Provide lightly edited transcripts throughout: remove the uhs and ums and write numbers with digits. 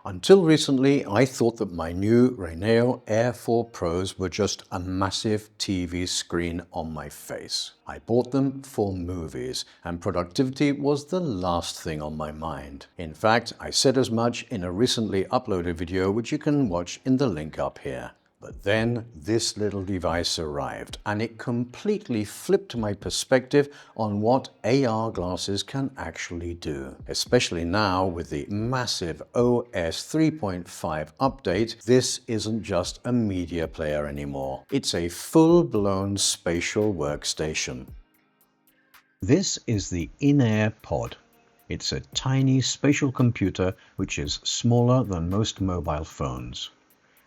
Until recently, I thought that my new Rayneo Air 4 Pros were just a massive TV screen on my face. I bought them for movies, and productivity was the last thing on my mind. In fact, I said as much in a recently uploaded video which you can watch in the link up here. But then this little device arrived, and it completely flipped my perspective on what AR glasses can actually do. Especially now with the massive OS 3.5 update, this isn't just a media player anymore. It's a full-blown spatial workstation. This is the INAIR Pod. It's a tiny spatial computer which is smaller than most mobile phones.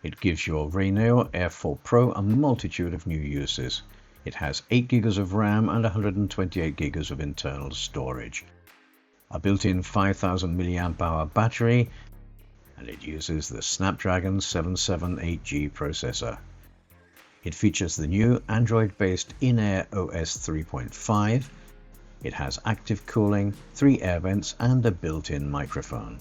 It gives your Rayneo Air 4 Pro a multitude of new uses. It has 8 GB of RAM and 128 GB of internal storage. A built-in 5000 mAh battery, and it uses the Snapdragon 778G processor. It features the new Android-based INAIR OS 3.5. It has active cooling, 3 air vents, and a built-in microphone.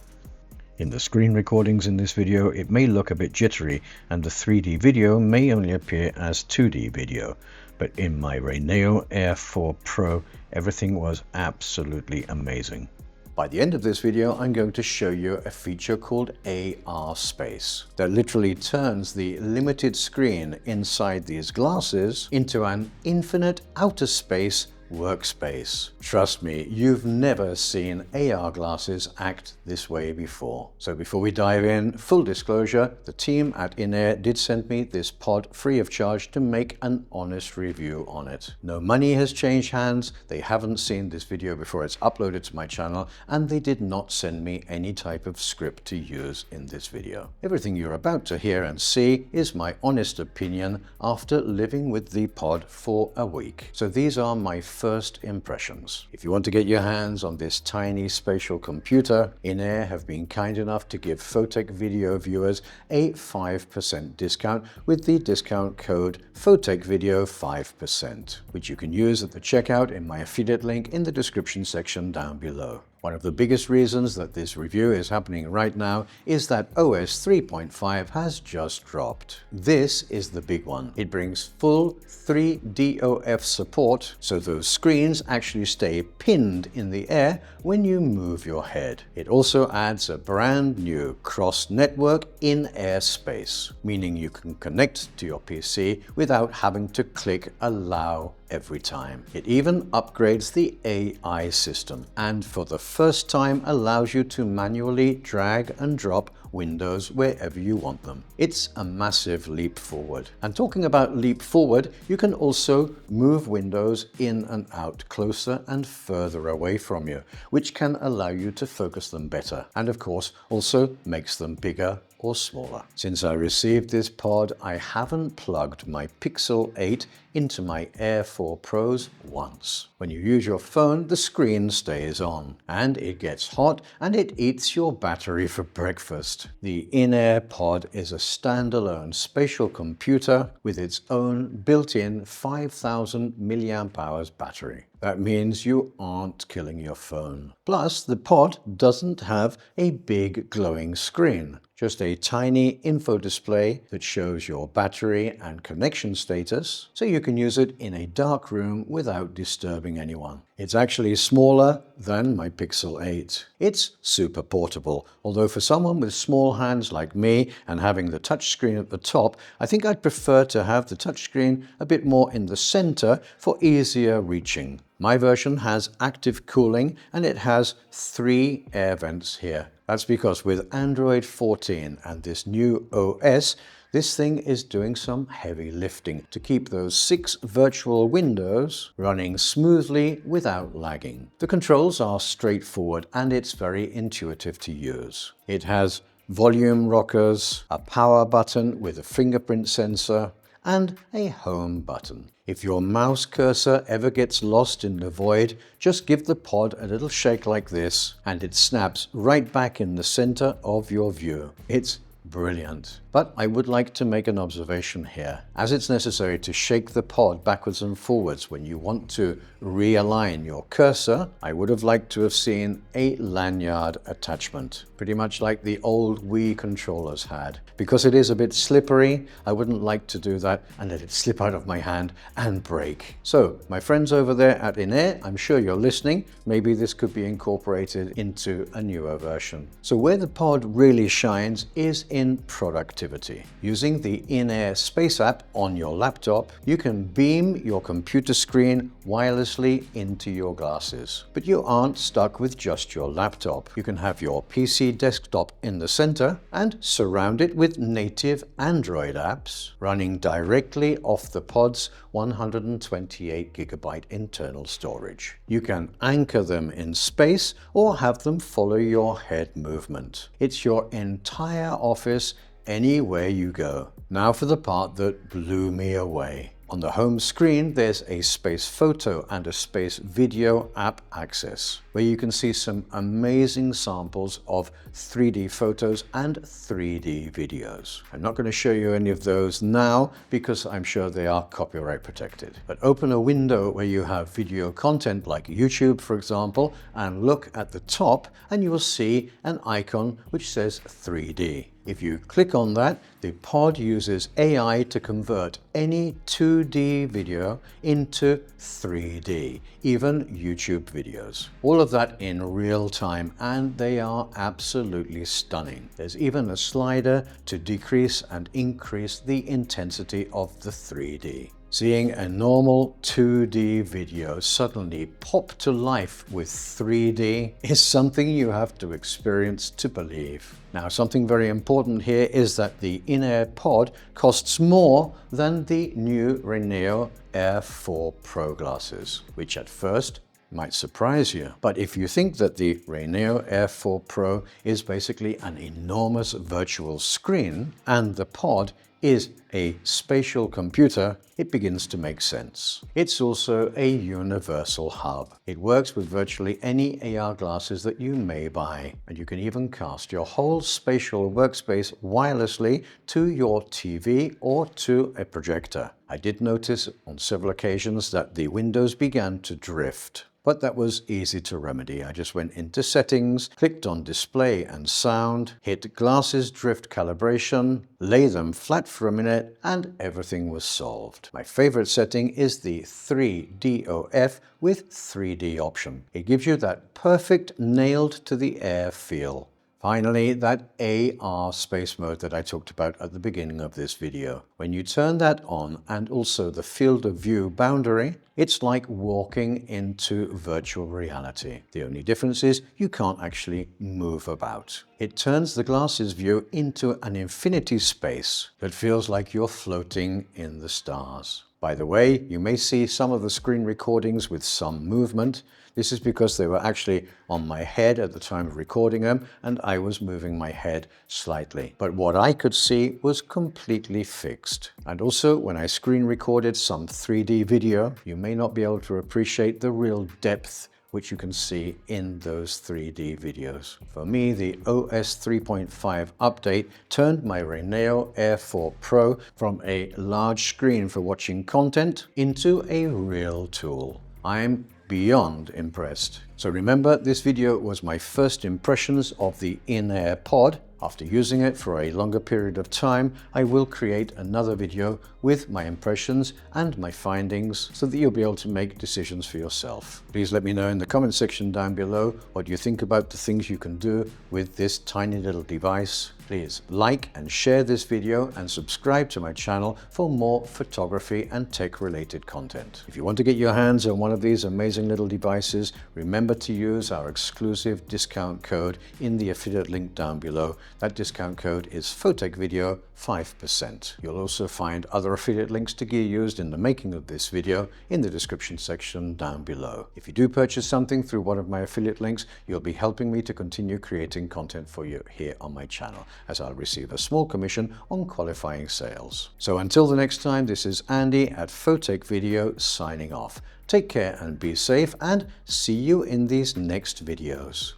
In the screen recordings in this video, it may look a bit jittery and the 3D video may only appear as 2D video, but in my Rayneo Air 4 Pro, everything was absolutely amazing. By the end of this video, I'm going to show you a feature called AR Space that literally turns the limited screen inside these glasses into an infinite outer space workspace. Trust me, you've never seen AR glasses act this way before. So before we dive in, full disclosure, the team at INAIR did send me this pod free of charge to make an honest review on it. No money has changed hands, they haven't seen this video before it's uploaded to my channel, and they did not send me any type of script to use in this video. Everything you're about to hear and see is my honest opinion after living with the pod for a week. So these are my first impressions. If you want to get your hands on this tiny spatial computer, INAIR have been kind enough to give Photechvideo viewers a 5% discount with the discount code Photechvideo 5%, which you can use at the checkout in my affiliate link in the description section down below. One of the biggest reasons that this review is happening right now is that OS 3.5 has just dropped. This is the big one. It brings full 3DOF support, so those screens actually stay pinned in the air when you move your head. It also adds a brand new cross-network in-air space, meaning you can connect to your PC without having to click allow every time. It even upgrades the AI system, and for the first time allows you to manually drag and drop windows wherever you want them. It's a massive leap forward. And talking about leap forward, you can also move windows in and out closer and further away from you, which can allow you to focus them better, and of course also makes them bigger or smaller. Since I received this pod, I haven't plugged my Pixel 8 into my Air 4 Pros once. When you use your phone, the screen stays on, and it gets hot and it eats your battery for breakfast. The INAIR Pod is a standalone spatial computer with its own built-in 5000 mAh battery. That means you aren't killing your phone. Plus, the pod doesn't have a big glowing screen, just a tiny info display that shows your battery and connection status, so you can use it in a dark room without disturbing anyone. It's actually smaller than my Pixel 8. It's super portable, although for someone with small hands like me and having the touchscreen at the top, I think I'd prefer to have the touchscreen a bit more in the center for easier reaching. My version has active cooling and it has 3 air vents here. That's because with Android 14 and this new OS, this thing is doing some heavy lifting to keep those 6 virtual windows running smoothly without lagging. The controls are straightforward and it's very intuitive to use. It has volume rockers, a power button with a fingerprint sensor, and a home button. If your mouse cursor ever gets lost in the void, just give the pod a little shake like this and it snaps right back in the center of your view. It's brilliant. But I would like to make an observation here. As it's necessary to shake the pod backwards and forwards when you want to realign your cursor, I would have liked to have seen a lanyard attachment, pretty much like the old Wii controllers had. Because it is a bit slippery, I wouldn't like to do that and let it slip out of my hand and break. So, my friends over there at INAIR, I'm sure you're listening. Maybe this could be incorporated into a newer version. So where the pod really shines is in productivity. Using the INAIR Space app on your laptop, you can beam your computer screen wirelessly into your glasses. But you aren't stuck with just your laptop. You can have your PC desktop in the center and surround it with native Android apps running directly off the pod's 128GB internal storage. You can anchor them in space or have them follow your head movement. It's your entire office anywhere you go. Now for the part that blew me away. On the home screen, there's a Space Photo and a Space Video app access, where you can see some amazing samples of 3D photos and 3D videos. I'm not going to show you any of those now because I'm sure they are copyright protected. But open a window where you have video content like YouTube, for example, and look at the top and you will see an icon which says 3D. If you click on that, the pod uses AI to convert any 2D video into 3D, even YouTube videos. All of that in real time, and they are absolutely stunning. There's even a slider to decrease and increase the intensity of the 3D. Seeing a normal 2D video suddenly pop to life with 3D is something you have to experience to believe. Now, something very important here is that the INAIR Pod costs more than the new Rayneo Air 4 Pro glasses, which at first might surprise you. But if you think that the Rayneo Air 4 Pro is basically an enormous virtual screen and the pod is a spatial computer, it begins to make sense. It's also a universal hub. It works with virtually any AR glasses that you may buy, and you can even cast your whole spatial workspace wirelessly to your TV or to a projector. I did notice on several occasions that the windows began to drift. But that was easy to remedy. I just went into settings, clicked on display and sound, hit glasses drift calibration, lay them flat for a minute, and everything was solved. My favorite setting is the 3DOF with 3D option. It gives you that perfect nailed to the air feel. Finally, that AR space mode that I talked about at the beginning of this video. When you turn that on, and also the field of view boundary, it's like walking into virtual reality. The only difference is you can't actually move about. It turns the glasses view into an infinity space that feels like you're floating in the stars. By the way, you may see some of the screen recordings with some movement. This is because they were actually on my head at the time of recording them, and I was moving my head slightly. But what I could see was completely fixed. And also, when I screen recorded some 3D video, you may not be able to appreciate the real depth which you can see in those 3D videos. For me, the OS 3.5 update turned my Rayneo Air 4 Pro from a large screen for watching content into a real tool. I'm beyond impressed. So remember, this video was my first impressions of the INAIR Pod. After using it for a longer period of time, I will create another video with my impressions and my findings so that you'll be able to make decisions for yourself. Please let me know in the comment section down below what you think about the things you can do with this tiny little device. Please like and share this video and subscribe to my channel for more photography and tech-related content. If you want to get your hands on one of these amazing little devices, remember to use our exclusive discount code in the affiliate link down below. That discount code is Photechvideo 5%. You'll also find other affiliate links to gear used in the making of this video in the description section down below. If you do purchase something through one of my affiliate links, you'll be helping me to continue creating content for you here on my channel, as I'll receive a small commission on qualifying sales. So until the next time, this is Andy at Photechvideo signing off. Take care and be safe, and see you in these next videos.